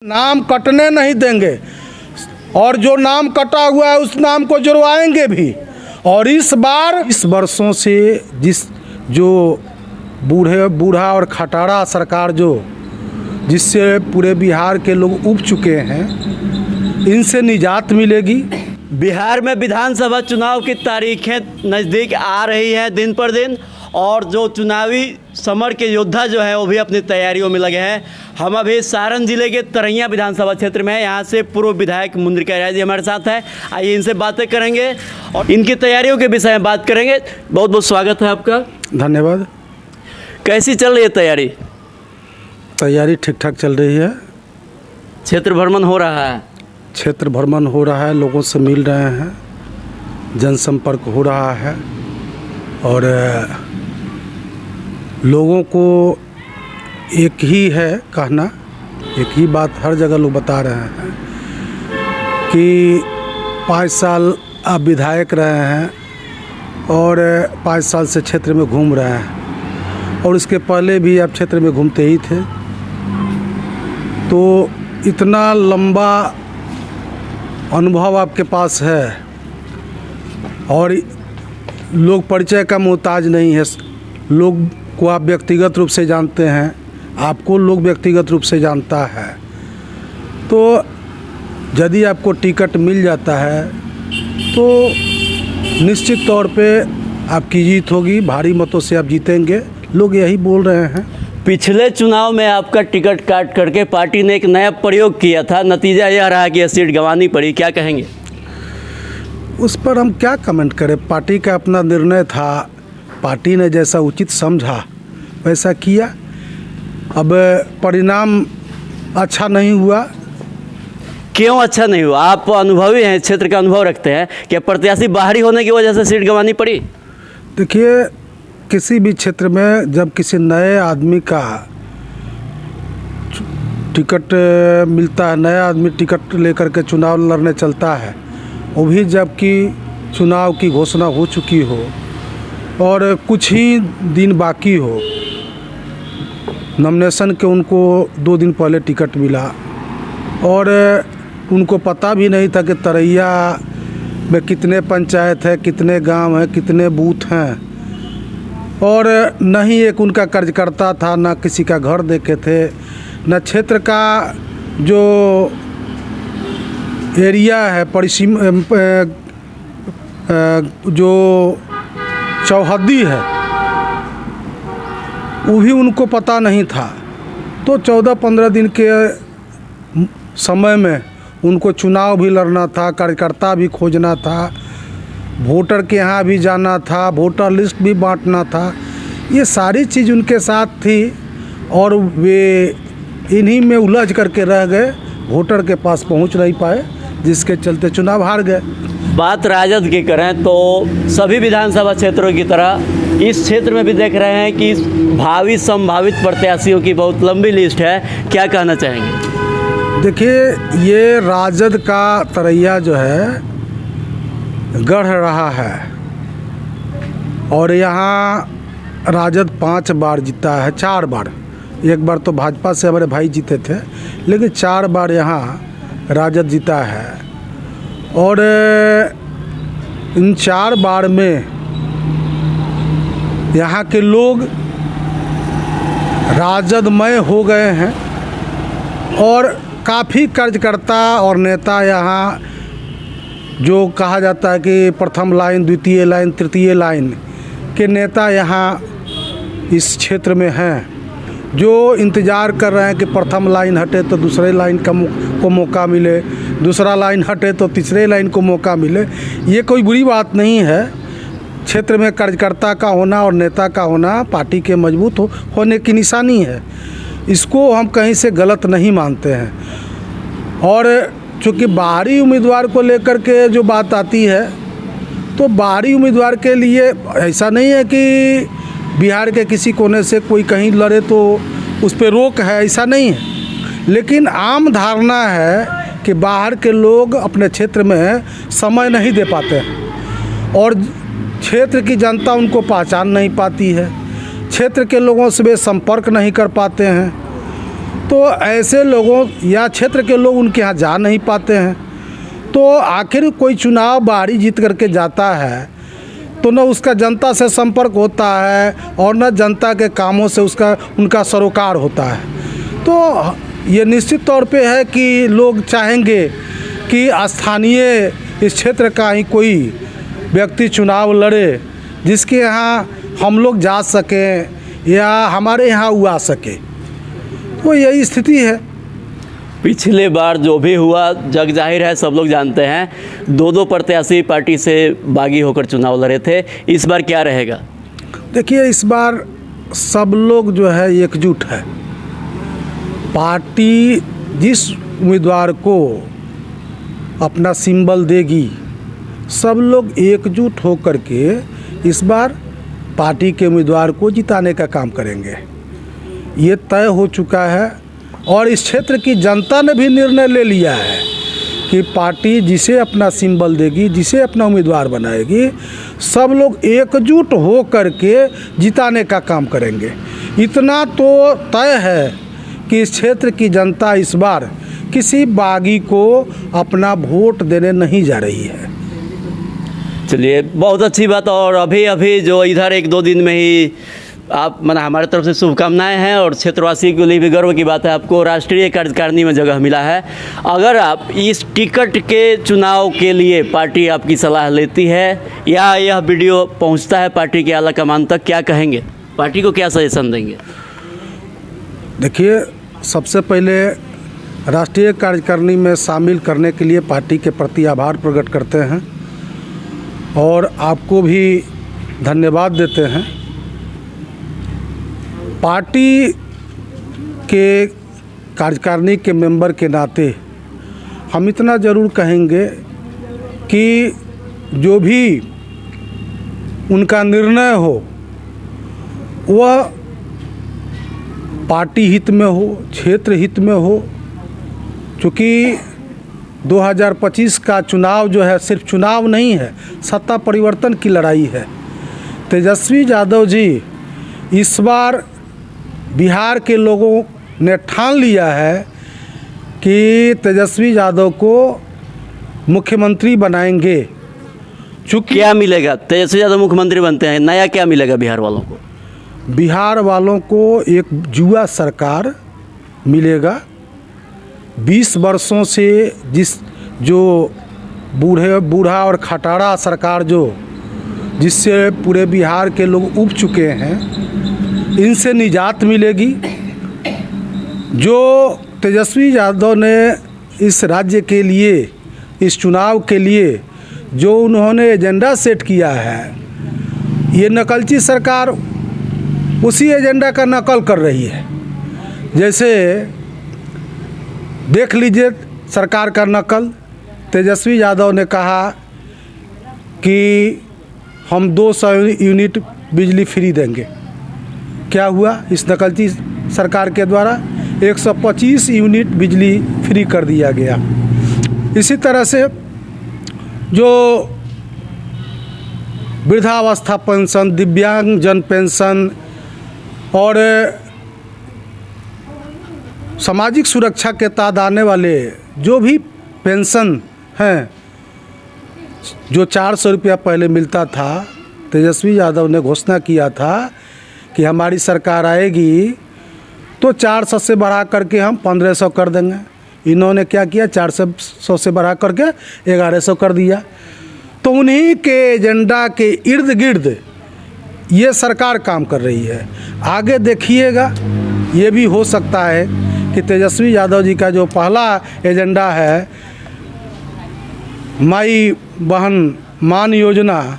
नाम कटने नहीं देंगे और जो नाम कटा हुआ है उस नाम को जुड़वाएंगे भी। और इस बार इस वर्षों से जो बूढ़ा और खटारा सरकार जिससे पूरे बिहार के लोग उब चुके हैं, इनसे निजात मिलेगी। बिहार में विधानसभा चुनाव की तारीखें नज़दीक आ रही हैं दिन पर दिन, और जो चुनावी समर के योद्धा जो हैं वो भी अपनी तैयारियों में लगे हैं। हम अभी सारण जिले के तरैया विधानसभा क्षेत्र में हैं। यहाँ से पूर्व विधायक मुंद्रिका राय जी हमारे साथ हैं। आइए इनसे बातें करेंगे और इनकी तैयारियों के विषय में बात करेंगे। बहुत बहुत स्वागत है आपका। धन्यवाद। कैसी चल रही है तैयारी? तैयारी ठीक ठाक चल रही है। क्षेत्र भ्रमण हो रहा है? क्षेत्र भ्रमण हो रहा है, लोगों से मिल रहे हैं, जनसंपर्क हो रहा है और लोगों को एक ही है कहना, एक ही बात हर जगह लोग बता रहे हैं कि 5 साल आप विधायक रहे हैं और 5 साल से क्षेत्र में घूम रहे हैं और इसके पहले भी आप क्षेत्र में घूमते ही थे। तो इतना लंबा अनुभव आपके पास है और लोग परिचय का मोहताज नहीं है। लोग को आप व्यक्तिगत रूप से जानते हैं, आपको लोग व्यक्तिगत रूप से जानता है। तो यदि आपको टिकट मिल जाता है तो निश्चित तौर पे आपकी जीत होगी, भारी मतों से आप जीतेंगे, लोग यही बोल रहे हैं। पिछले चुनाव में आपका टिकट काट करके पार्टी ने एक नया प्रयोग किया था, नतीजा यह रहा कि यह सीट गंवानी पड़ी, क्या कहेंगे? उस पर हम क्या कमेंट करें, पार्टी का अपना निर्णय था, पार्टी ने जैसा उचित समझा वैसा किया। अब परिणाम अच्छा नहीं हुआ। क्यों अच्छा नहीं हुआ? आप अनुभवी हैं, क्षेत्र का अनुभव रखते हैं, क्या प्रत्याशी बाहरी होने की वजह से सीट गंवानी पड़ी? देखिए, किसी भी क्षेत्र में जब किसी नए आदमी का टिकट मिलता है, नया आदमी टिकट लेकर के चुनाव लड़ने चलता है, वो भी जबकि चुनाव की घोषणा हो चुकी हो और कुछ ही दिन बाकी हो, नॉमिनेशन के उनको 2 दिन पहले टिकट मिला और उनको पता भी नहीं था कि तरैया में कितने पंचायत है, कितने गांव हैं, कितने बूथ हैं, और न ही एक उनका कार्यकर्ता था, न किसी का घर देखे थे, न क्षेत्र का जो एरिया है परिसीमा जो चौहद्दी है वो भी उनको पता नहीं था। तो 14-15 दिन के समय में उनको चुनाव भी लड़ना था, कार्यकर्ता भी खोजना था, वोटर के यहाँ भी जाना था, वोटर लिस्ट भी बांटना था, ये सारी चीज़ उनके साथ थी और वे इन्हीं में उलझ करके रह गए, वोटर के पास पहुँच नहीं पाए, जिसके चलते चुनाव हार गए। बात राजद की करें तो सभी विधानसभा क्षेत्रों की तरह इस क्षेत्र में भी देख रहे हैं कि भावी संभावित प्रत्याशियों की बहुत लंबी लिस्ट है, क्या कहना चाहेंगे? देखिए, ये राजद का तरैया जो है गढ़ रहा है और यहाँ राजद 5 बार जीता है, 4 बार, एक बार तो भाजपा से हमारे भाई जीते थे, लेकिन 4 बार यहाँ राजद जीता है और इन 4 बार में यहाँ के लोग राजदमय हो गए हैं और काफ़ी कार्यकर्ता और नेता यहाँ, जो कहा जाता है कि प्रथम लाइन, द्वितीय लाइन, तृतीय लाइन के नेता यहाँ इस क्षेत्र में हैं, जो इंतज़ार कर रहे हैं कि प्रथम लाइन हटे तो दूसरे लाइन को मौका मिले, दूसरा लाइन हटे तो तीसरे लाइन को मौका मिले। ये कोई बुरी बात नहीं है। क्षेत्र में कार्यकर्ता का होना और नेता का होना पार्टी के मजबूत होने की निशानी है, इसको हम कहीं से गलत नहीं मानते हैं। और चूँकि बाहरी उम्मीदवार को लेकर के जो बात आती है, तो बाहरी उम्मीदवार के लिए ऐसा नहीं है कि बिहार के किसी कोने से कोई कहीं लड़े तो उस पर रोक है, ऐसा नहीं है। लेकिन आम धारणा है कि बाहर के लोग अपने क्षेत्र में समय नहीं दे पाते हैं और क्षेत्र की जनता उनको पहचान नहीं पाती है, क्षेत्र के लोगों से वे संपर्क नहीं कर पाते हैं तो ऐसे लोगों या क्षेत्र के लोग उनके यहाँ जा नहीं पाते हैं। तो आखिर कोई चुनाव बाहरी जीत करके जाता है तो न उसका जनता से संपर्क होता है और न जनता के कामों से उनका सरोकार होता है। तो ये निश्चित तौर पे है कि लोग चाहेंगे कि स्थानीय इस क्षेत्र का ही कोई व्यक्ति चुनाव लड़े जिसके यहाँ हम लोग जा सकें या हमारे यहाँ वो आ सके। तो यही स्थिति है। पिछले बार जो भी हुआ जग जाहिर है, सब लोग जानते हैं, दो प्रत्याशी पार्टी से बागी होकर चुनाव लड़े थे। इस बार क्या रहेगा? देखिए, इस बार सब लोग जो है एकजुट है। पार्टी जिस उम्मीदवार को अपना सिंबल देगी, सब लोग एकजुट होकर के इस बार पार्टी के उम्मीदवार को जिताने का काम करेंगे। ये तय हो चुका है और इस क्षेत्र की जनता ने भी निर्णय ले लिया है कि पार्टी जिसे अपना सिंबल देगी, जिसे अपना उम्मीदवार बनाएगी, सब लोग एकजुट हो करके जिताने का काम करेंगे। इतना तो तय है कि इस क्षेत्र की जनता इस बार किसी बागी को अपना वोट देने नहीं जा रही है। चलिए, बहुत अच्छी बात। और अभी जो इधर 1-2 दिन में ही आप हमारे तरफ से शुभकामनाएं हैं और क्षेत्रवासी के लिए भी गर्व की बात है, आपको राष्ट्रीय कार्यकारिणी में जगह मिला है। अगर आप इस टिकट के चुनाव के लिए पार्टी आपकी सलाह लेती है या यह वीडियो पहुंचता है पार्टी के आला कमान तक, क्या कहेंगे? पार्टी को क्या सजेशन देंगे? देखिए, सबसे पहले राष्ट्रीय कार्यकारिणी में शामिल करने के लिए पार्टी के प्रति आभार प्रकट करते हैं और आपको भी धन्यवाद देते हैं। पार्टी के कार्यकारिणी के मेंबर के नाते हम इतना ज़रूर कहेंगे कि जो भी उनका निर्णय हो वह पार्टी हित में हो, क्षेत्र हित में हो। चूँकि 2025 का चुनाव जो है सिर्फ चुनाव नहीं है, सत्ता परिवर्तन की लड़ाई है। तेजस्वी यादव जी इस बार बिहार के लोगों ने ठान लिया है कि तेजस्वी यादव को मुख्यमंत्री बनाएंगे। चूँकि क्या मिलेगा? तेजस्वी यादव मुख्यमंत्री बनते हैं, नया क्या मिलेगा बिहार वालों को? बिहार वालों को एक जुआ सरकार मिलेगा। 20 वर्षों से जो बूढ़ा और खटारा सरकार जिससे पूरे बिहार के लोग उब चुके हैं, इनसे निजात मिलेगी। जो तेजस्वी यादव ने इस राज्य के लिए, इस चुनाव के लिए जो उन्होंने एजेंडा सेट किया है, ये नकलची सरकार उसी एजेंडा का नकल कर रही है। जैसे देख लीजिए सरकार का नकल। तेजस्वी यादव ने कहा कि हम 200 यूनिट बिजली फ्री देंगे। क्या हुआ? इस नकलची सरकार के द्वारा 125 यूनिट बिजली फ्री कर दिया गया। इसी तरह से जो वृद्धावस्था पेंशन, दिव्यांगजन पेंशन और सामाजिक सुरक्षा के तहत आने वाले जो भी पेंशन हैं, जो 400 रुपया पहले मिलता था, तेजस्वी यादव ने घोषणा किया था कि हमारी सरकार आएगी तो 400 से बढ़ा करके हम 1500 कर देंगे। इन्होंने क्या किया? 400 से बढ़ा करके 1100 कर दिया। तो उन्हीं के एजेंडा के इर्द गिर्द ये सरकार काम कर रही है। आगे देखिएगा, ये भी हो सकता है कि तेजस्वी यादव जी का जो पहला एजेंडा है, माई बहन मान योजना,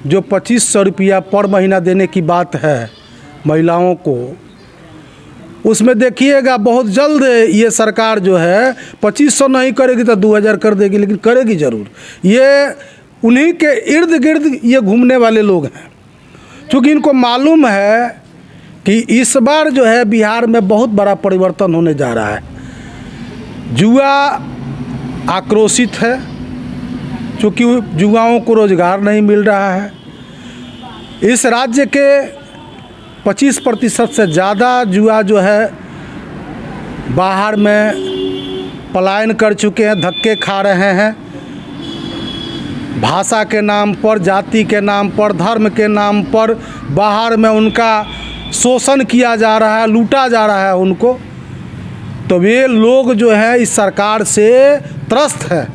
जो 2500 रुपया पर महीना देने की बात है महिलाओं को, उसमें देखिएगा बहुत जल्द ये सरकार जो है 2500 नहीं करेगी तो 2000 कर देगी, लेकिन करेगी ज़रूर। ये उन्हीं के इर्द गिर्द ये घूमने वाले लोग हैं, क्योंकि इनको मालूम है कि इस बार जो है बिहार में बहुत बड़ा परिवर्तन होने जा रहा है। जुआ आक्रोशित है, क्योंकि युवाओं को रोज़गार नहीं मिल रहा है। इस राज्य के 25% से ज़्यादा जुआ जो है बाहर में पलायन कर चुके हैं, धक्के खा रहे हैं। भाषा के नाम पर, जाति के नाम पर, धर्म के नाम पर बाहर में उनका शोषण किया जा रहा है, लूटा जा रहा है उनको। तो वे लोग जो है इस सरकार से त्रस्त है।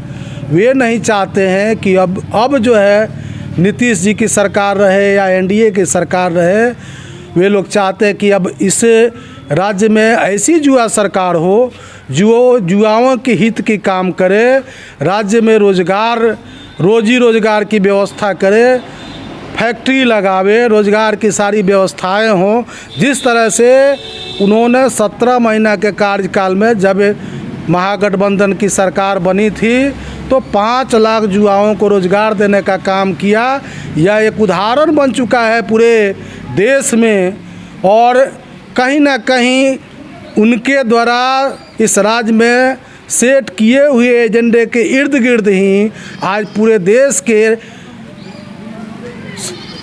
वे नहीं चाहते हैं कि अब जो है नीतीश जी की सरकार रहे या एनडीए की सरकार रहे। वे लोग चाहते हैं कि अब इस राज्य में ऐसी युवा सरकार हो जो युवाओं के हित की काम करे, राज्य में रोजी रोजगार की व्यवस्था करे, फैक्ट्री लगावे, रोजगार की सारी व्यवस्थाएं हों। जिस तरह से उन्होंने 17 महीना के कार्यकाल में जब महागठबंधन की सरकार बनी थी तो 5 लाख युवाओं को रोजगार देने का काम किया। यह एक उदाहरण बन चुका है पूरे देश में, और कहीं ना कहीं उनके द्वारा इस राज्य में सेट किए हुए एजेंडे के इर्द गिर्द ही आज पूरे देश के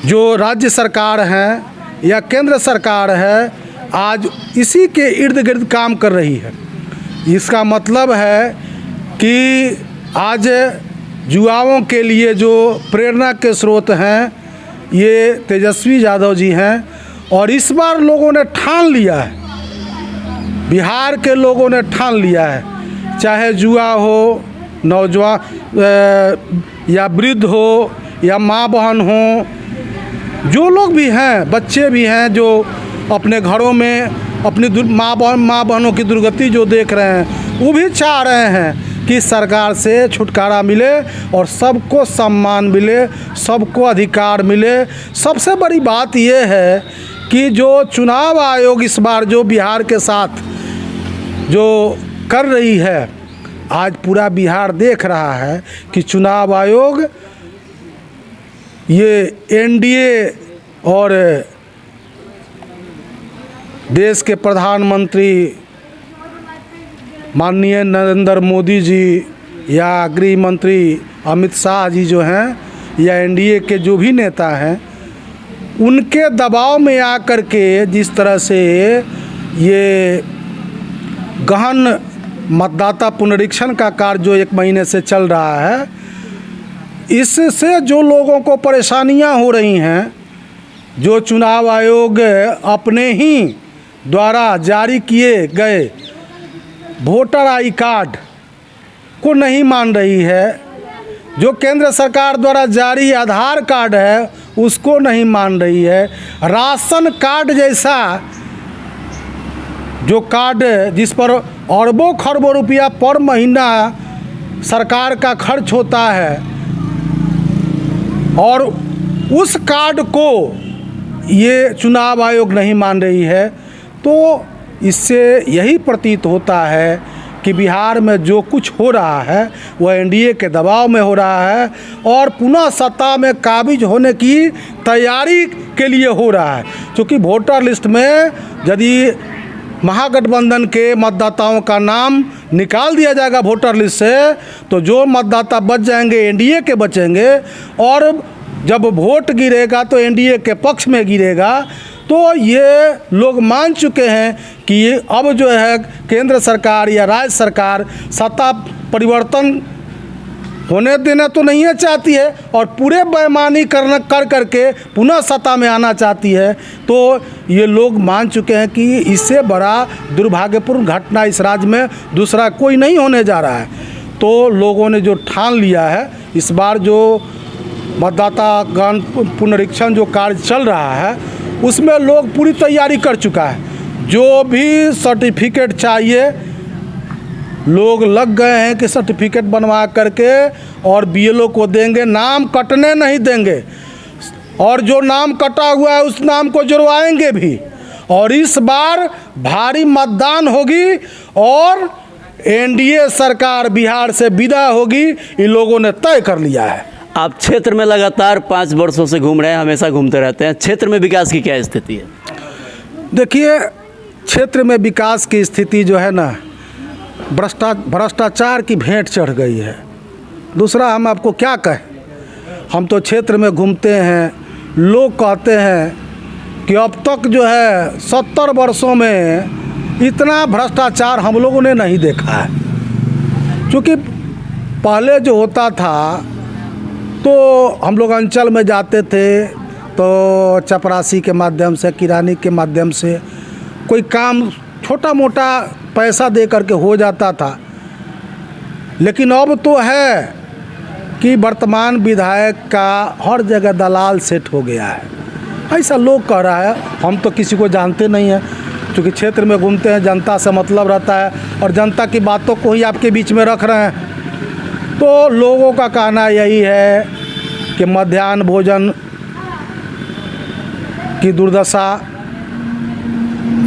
जो राज्य सरकार हैं या केंद्र सरकार है आज इसी के इर्द गिर्द काम कर रही है। इसका मतलब है कि आज युवाओं के लिए जो प्रेरणा के स्रोत हैं ये तेजस्वी यादव जी हैं। और इस बार लोगों ने ठान लिया है, बिहार के लोगों ने ठान लिया है, चाहे युवा हो, नौजवान या वृद्ध हो या माँ बहन हो, जो लोग भी हैं, बच्चे भी हैं जो अपने घरों में अपनी माँ बहनों की दुर्गति जो देख रहे हैं, वो भी चाह रहे हैं कि सरकार से छुटकारा मिले और सबको सम्मान मिले, सबको अधिकार मिले। सबसे बड़ी बात ये है कि जो चुनाव आयोग इस बार जो बिहार के साथ जो कर रही है, आज पूरा बिहार देख रहा है कि चुनाव आयोग ये एनडीए और देश के प्रधानमंत्री माननीय नरेंद्र मोदी जी या गृह मंत्री अमित शाह जी जो हैं या एनडीए के जो भी नेता हैं, उनके दबाव में आकर के जिस तरह से ये गहन मतदाता पुनरीक्षण का कार्य जो 1 महीने से चल रहा है, इससे जो लोगों को परेशानियां हो रही हैं, जो चुनाव आयोग अपने ही द्वारा जारी किए गए वोटर आई कार्ड को नहीं मान रही है, जो केंद्र सरकार द्वारा जारी आधार कार्ड है उसको नहीं मान रही है, राशन कार्ड जैसा जो कार्ड जिस पर अरबों खरबों रुपया पर महीना सरकार का खर्च होता है, और उस कार्ड को ये चुनाव आयोग नहीं मान रही है। तो इससे यही प्रतीत होता है कि बिहार में जो कुछ हो रहा है वह एनडीए के दबाव में हो रहा है और पुनः सत्ता में काबिज होने की तैयारी के लिए हो रहा है। क्योंकि वोटर लिस्ट में यदि महागठबंधन के मतदाताओं का नाम निकाल दिया जाएगा वोटर लिस्ट से, तो जो मतदाता बच जाएंगे एनडीए के बचेंगे, और जब वोट गिरेगा तो एनडीए के पक्ष में गिरेगा। तो ये लोग मान चुके हैं कि अब जो है केंद्र सरकार या राज्य सरकार सत्ता परिवर्तन होने देना तो नहीं है चाहती है, और पूरे बेईमानी कर करके पुनः सत्ता में आना चाहती है। तो ये लोग मान चुके हैं कि इससे बड़ा दुर्भाग्यपूर्ण घटना इस राज्य में दूसरा कोई नहीं होने जा रहा है। तो लोगों ने जो ठान लिया है, इस बार जो मतदाता गण पुनरीक्षण जो कार्य चल रहा है उसमें लोग पूरी तैयारी कर चुका है। जो भी सर्टिफिकेट चाहिए लोग लग गए हैं कि सर्टिफिकेट बनवा करके और बीएलओ को देंगे, नाम कटने नहीं देंगे, और जो नाम कटा हुआ है उस नाम को जुड़वाएंगे भी। और इस बार भारी मतदान होगी और एनडीए सरकार बिहार से विदा होगी, इन लोगों ने तय कर लिया है। आप क्षेत्र में लगातार 5 वर्षों से घूम रहे हैं, हमेशा घूमते रहते हैं, क्षेत्र में विकास की क्या स्थिति है? देखिए, क्षेत्र में विकास की स्थिति जो है ना, भ्रष्टाचार की भेंट चढ़ गई है। दूसरा हम आपको क्या कहें, हम तो क्षेत्र में घूमते हैं, लोग कहते हैं कि अब तक जो है 70 वर्षों में इतना भ्रष्टाचार हम लोगों ने नहीं देखा है। क्योंकि पहले जो होता था तो हम लोग अंचल में जाते थे तो चपरासी के माध्यम से, किरानी के माध्यम से कोई काम छोटा मोटा पैसा दे करके हो जाता था। लेकिन अब तो है कि वर्तमान विधायक का हर जगह दलाल सेट हो गया है, ऐसा लोग कह रहा है। हम तो किसी को जानते नहीं हैं, क्योंकि क्षेत्र में घूमते हैं, जनता से मतलब रहता है और जनता की बातों को ही आपके बीच में रख रहे हैं। तो लोगों का कहना यही है कि मध्याह्न भोजन की दुर्दशा,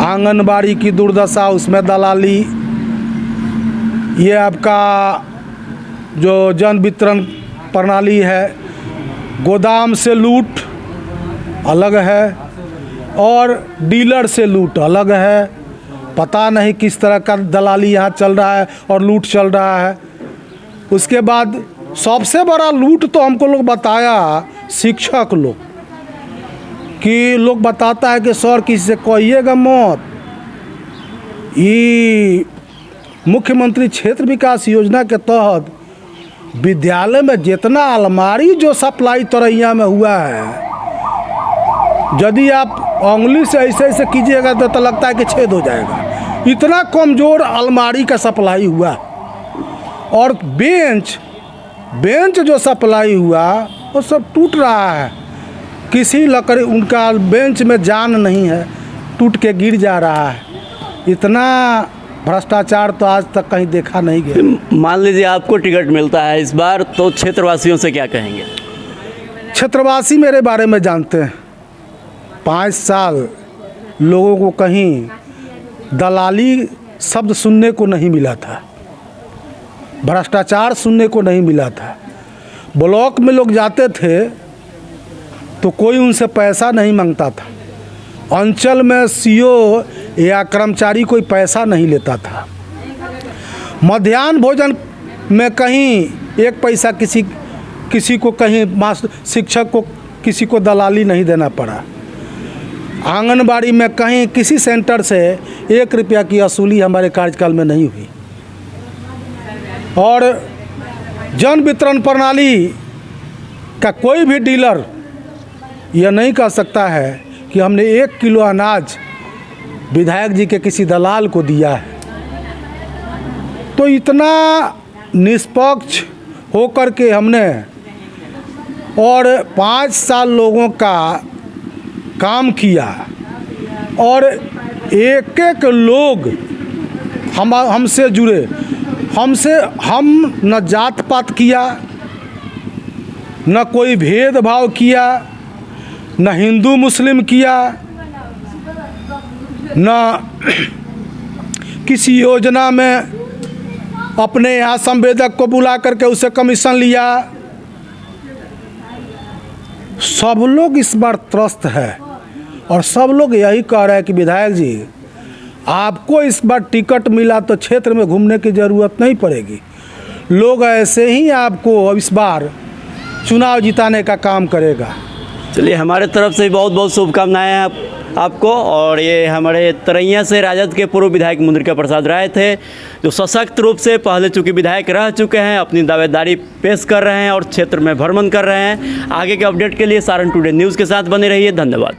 आंगनबाड़ी की दुर्दशा, उसमें दलाली, ये आपका जो जन वितरण प्रणाली है, गोदाम से लूट अलग है और डीलर से लूट अलग है। पता नहीं किस तरह का दलाली यहाँ चल रहा है और लूट चल रहा है। उसके बाद सबसे बड़ा लूट तो हमको लोग बताया शिक्षक लोग, कि लोग बताता है कि सर किसी से कहिएगा मत, ये मुख्यमंत्री क्षेत्र विकास योजना के तहत विद्यालय में जितना अलमारी जो सप्लाई तरैया में हुआ है, यदि आप उंगली से ऐसे ऐसे कीजिएगा तो लगता है कि छेद हो जाएगा। इतना कमज़ोर अलमारी का सप्लाई हुआ। और बेंच जो सप्लाई हुआ वो सब टूट रहा है। किसी लकड़ी, उनका बेंच में जान नहीं है, टूट के गिर जा रहा है। इतना भ्रष्टाचार तो आज तक कहीं देखा नहीं गया। मान लीजिए आपको टिकट मिलता है इस बार, तो क्षेत्रवासियों से क्या कहेंगे? क्षेत्रवासी मेरे बारे में जानते हैं। 5 साल लोगों को कहीं दलाली शब्द सुनने को नहीं मिला था, भ्रष्टाचार सुनने को नहीं मिला था। ब्लॉक में लोग जाते थे तो कोई उनसे पैसा नहीं मांगता था। अंचल में सीओ या कर्मचारी कोई पैसा नहीं लेता था। मध्याह्न भोजन में कहीं 1 पैसा किसी को, कहीं मास्टर शिक्षक को किसी को दलाली नहीं देना पड़ा। आंगनबाड़ी में कहीं किसी सेंटर से 1 रुपया की वसूली हमारे कार्यकाल में नहीं हुई। और जन वितरण प्रणाली का कोई भी डीलर यह नहीं कह सकता है कि हमने 1 किलो अनाज विधायक जी के किसी दलाल को दिया है। तो इतना निष्पक्ष होकर के हमने और 5 साल लोगों का काम किया और एक लोग हमसे जुड़े। हम न जात पात किया, न कोई भेदभाव किया, न हिंदू मुस्लिम किया, न किसी योजना में अपने यहाँ संवेदक को बुला करके उसे कमीशन लिया। सब लोग इस बार त्रस्त है और सब लोग यही कह रहे हैं कि विधायक जी, आपको इस बार टिकट मिला तो क्षेत्र में घूमने की ज़रूरत नहीं पड़ेगी। लोग ऐसे ही आपको इस बार चुनाव जिताने का काम करेगा। चलिए, हमारे तरफ से बहुत बहुत शुभकामनाएं हैं आपको। और ये हमारे तरैया से राजद के पूर्व विधायक मुंद्रिका प्रसाद राय थे, जो सशक्त रूप से पहले चूँकि विधायक रह चुके हैं, अपनी दावेदारी पेश कर रहे हैं और क्षेत्र में भ्रमण कर रहे हैं। आगे के अपडेट के लिए सारण टुडे न्यूज़ के साथ बने रहिए। धन्यवाद।